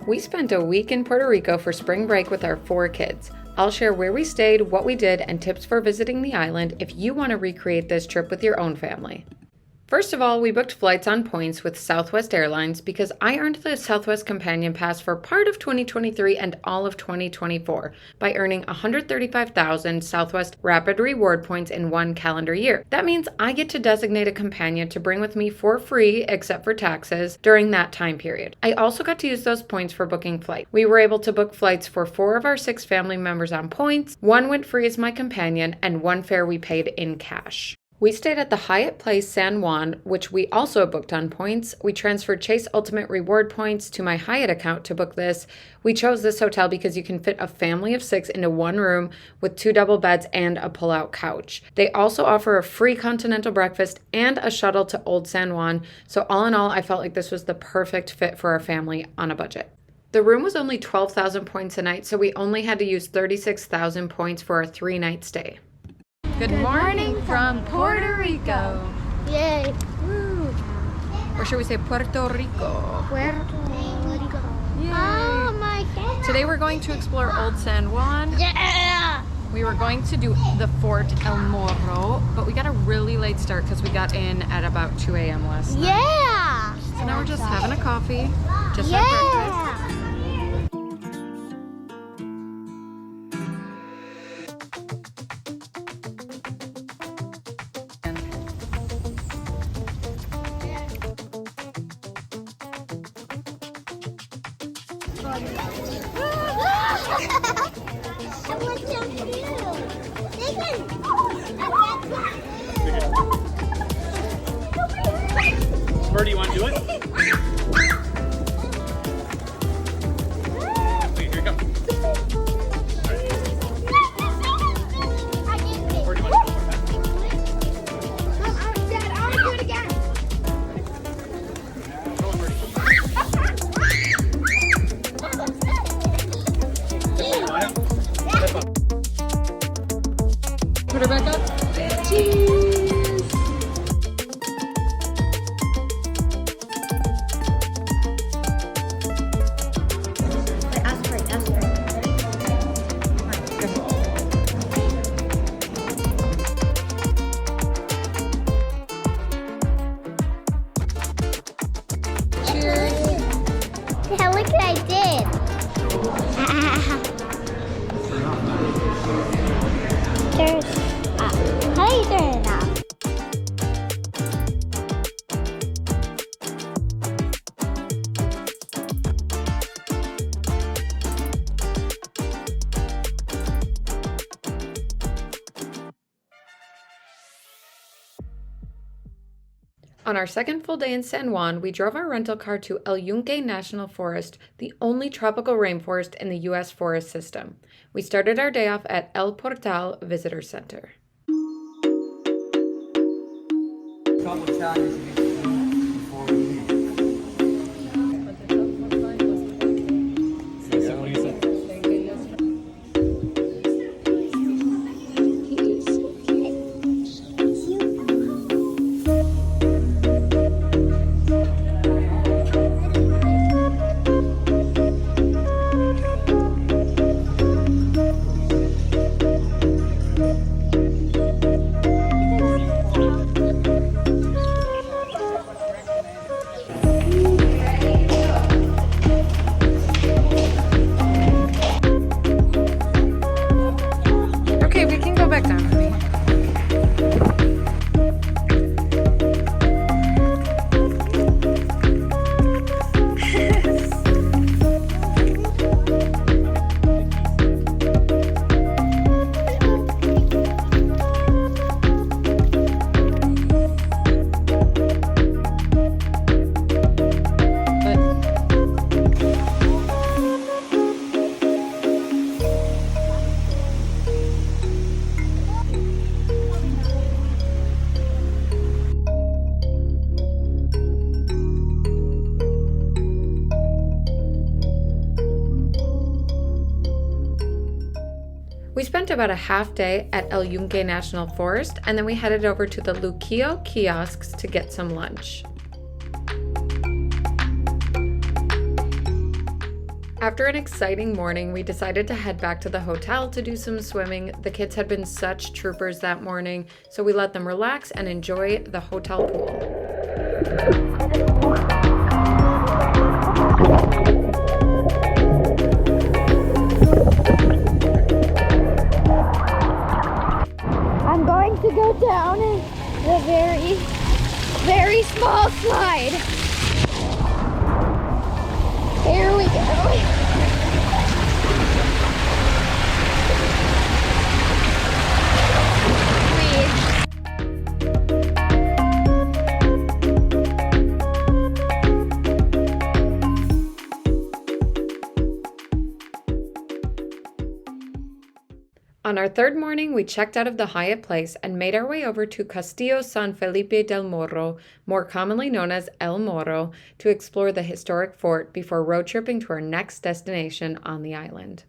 We spent a week in Puerto Rico for spring break with our 4 kids. I'll share where we stayed, what we did, and tips for visiting the island if you want to recreate this trip with your own family. First of all, we booked flights on points with Southwest Airlines because I earned the Southwest Companion Pass for part of 2023 and all of 2024 by earning 135,000 Southwest Rapid Reward points in 1 calendar year. That means I get to designate a companion to bring with me for free, except for taxes, during that time period. I also got to use those points for booking flights. We were able to book flights for 4 of our 6 family members on points, 1 went free as my companion, and 1 fare we paid in cash. We stayed at the Hyatt Place San Juan, which we also booked on points. We transferred Chase Ultimate Reward points to my Hyatt account to book this. We chose this hotel because you can fit a family of 6 into 1 room with 2 double beds and a pull-out couch. They also offer a free continental breakfast and a shuttle to Old San Juan. So all in all, I felt like this was the perfect fit for our family on a budget. The room was only 12,000 points a night, so we only had to use 36,000 points for our 3-night stay. Good morning from Puerto Rico. Yay. Woo. Or should we say Puerto Rico? Puerto Rico. Yay. Oh my God. Today we're going to explore Old San Juan. Yeah. We were going to do the Fort El Morro, but we got a really late start because we got in at about 2 a.m. last night. Yeah. So now we're just having a coffee, just had breakfast. Where do you want to do it? Okay, here you go. Where do you want to go? Dad, I want to do it again. Put her back up. Cheese. Yeah, look what I did. Turn up. How do you turn it off? On our second full day in San Juan, we drove our rental car to El Yunque National Forest, the only tropical rainforest in the U.S. forest system. We started our day off at El Portal Visitor Center. We spent about a half day at El Yunque National Forest, and then we headed over to the Luquillo kiosks to get some lunch. After an exciting morning, we decided to head back to the hotel to do some swimming. The kids had been such troopers that morning, so we let them relax and enjoy the hotel pool. I'm going to go down the very, very small slide. Here we go. On our third morning, we checked out of the Hyatt Place and made our way over to Castillo San Felipe del Morro, more commonly known as El Morro, to explore the historic fort before road tripping to our next destination on the island.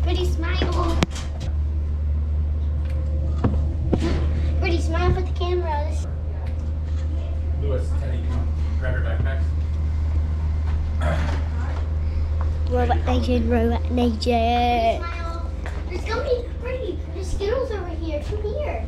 Pretty smile. Pretty smile for the cameras. Lewis, Teddy, come grab your backpacks. Robot Nation, Robot Nation. Smile. There's gonna be pretty. There's Skittles over here. Come here.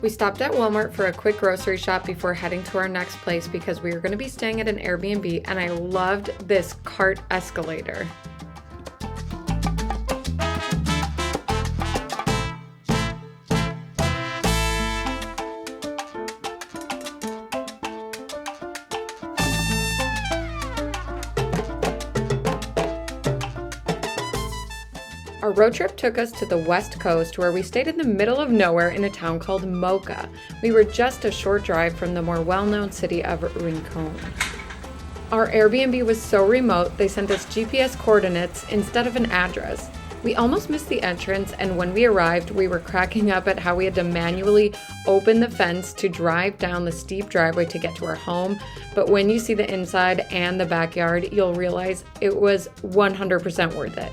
We stopped at Walmart for a quick grocery shop before heading to our next place because we were going to be staying at an Airbnb, and I loved this cart escalator. Our road trip took us to the west coast where we stayed in the middle of nowhere in a town called Moca. We were just a short drive from the more well-known city of Rincon. Our Airbnb was so remote, they sent us GPS coordinates instead of an address. We almost missed the entrance, and when we arrived, we were cracking up at how we had to manually open the fence to drive down the steep driveway to get to our home. But when you see the inside and the backyard, you'll realize it was 100% worth it.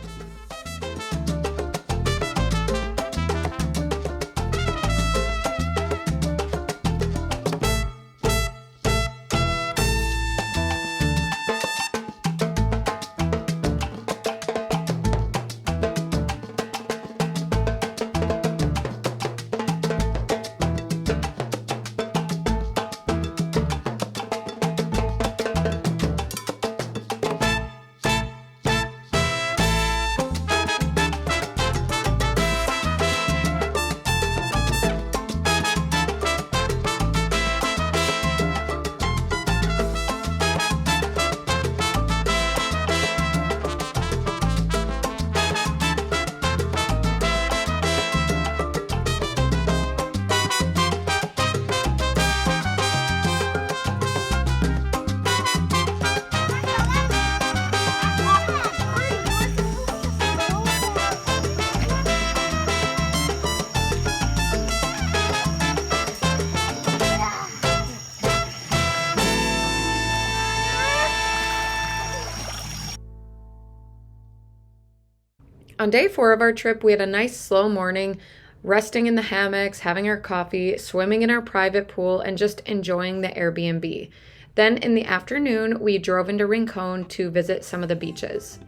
On day 4 of our trip, we had a nice slow morning, resting in the hammocks, having our coffee, swimming in our private pool, and just enjoying the Airbnb. Then in the afternoon, we drove into Rincon to visit some of the beaches.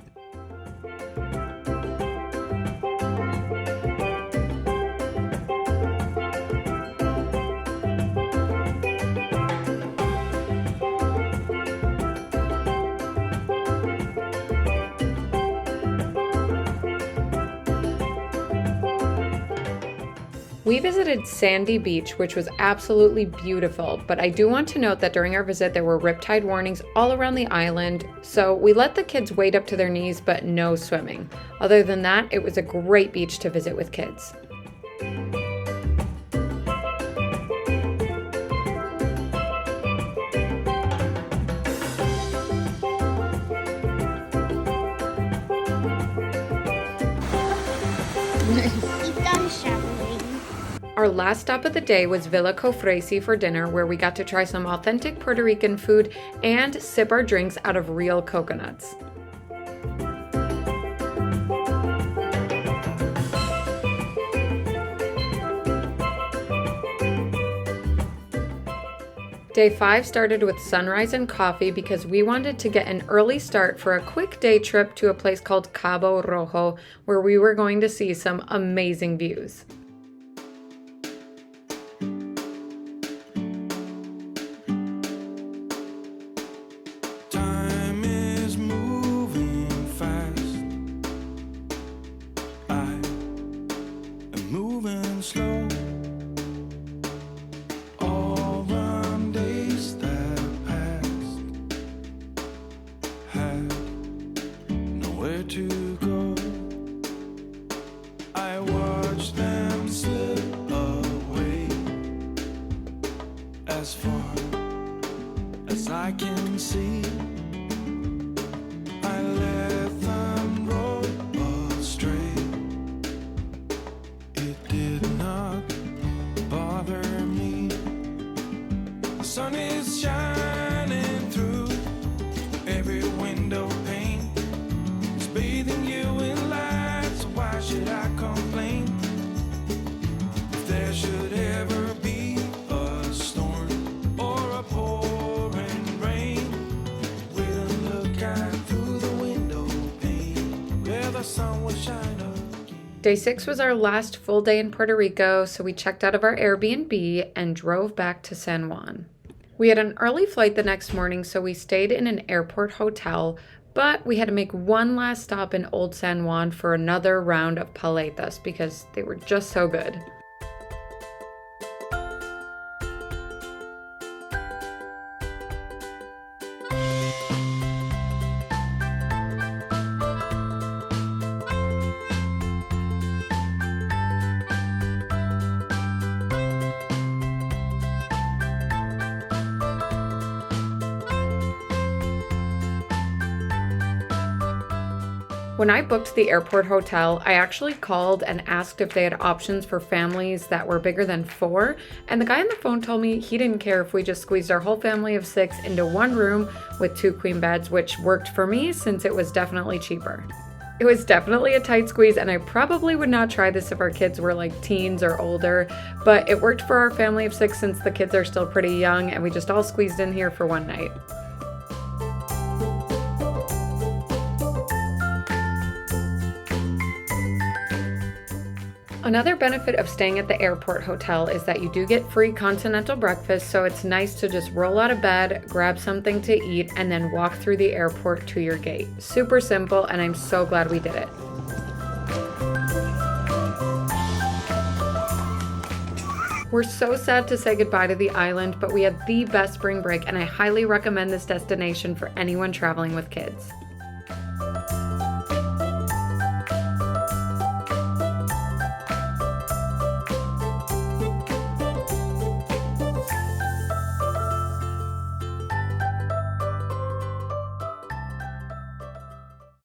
We visited Sandy Beach, which was absolutely beautiful, but I do want to note that during our visit there were riptide warnings all around the island, so we let the kids wade up to their knees, but no swimming. Other than that, it was a great beach to visit with kids. We've done shoveling. Our last stop of the day was Villa Cofresi for dinner, where we got to try some authentic Puerto Rican food and sip our drinks out of real coconuts. Day 5 started with sunrise and coffee because we wanted to get an early start for a quick day trip to a place called Cabo Rojo, where we were going to see some amazing views. Time is moving fast. I am moving slow. All the days that passed had nowhere to go. I watched them slip away as far as I can see. I let them roll astray. It did not bother me. The sun is shining through every window pane. It's bathing you in light, so why should I complain? If there should ever be a storm or a pouring rain, we'll look out through the window pane where the sun will shine again. Day 6 was our last full day in Puerto Rico, so we checked out of our Airbnb and drove back to San Juan. We had an early flight the next morning, so we stayed in an airport hotel, but we had to make one last stop in Old San Juan for another round of paletas because they were just so good. When I booked the airport hotel, I actually called and asked if they had options for families that were bigger than 4, and the guy on the phone told me he didn't care if we just squeezed our whole family of 6 into one room with 2 queen beds, which worked for me since it was definitely cheaper. It was definitely a tight squeeze, and I probably would not try this if our kids were like teens or older, but it worked for our family of 6 since the kids are still pretty young, and we just all squeezed in here for one night. Another benefit of staying at the airport hotel is that you do get free continental breakfast, so it's nice to just roll out of bed, grab something to eat, and then walk through the airport to your gate. Super simple, and I'm so glad we did it. We're so sad to say goodbye to the island, but we had the best spring break, and I highly recommend this destination for anyone traveling with kids.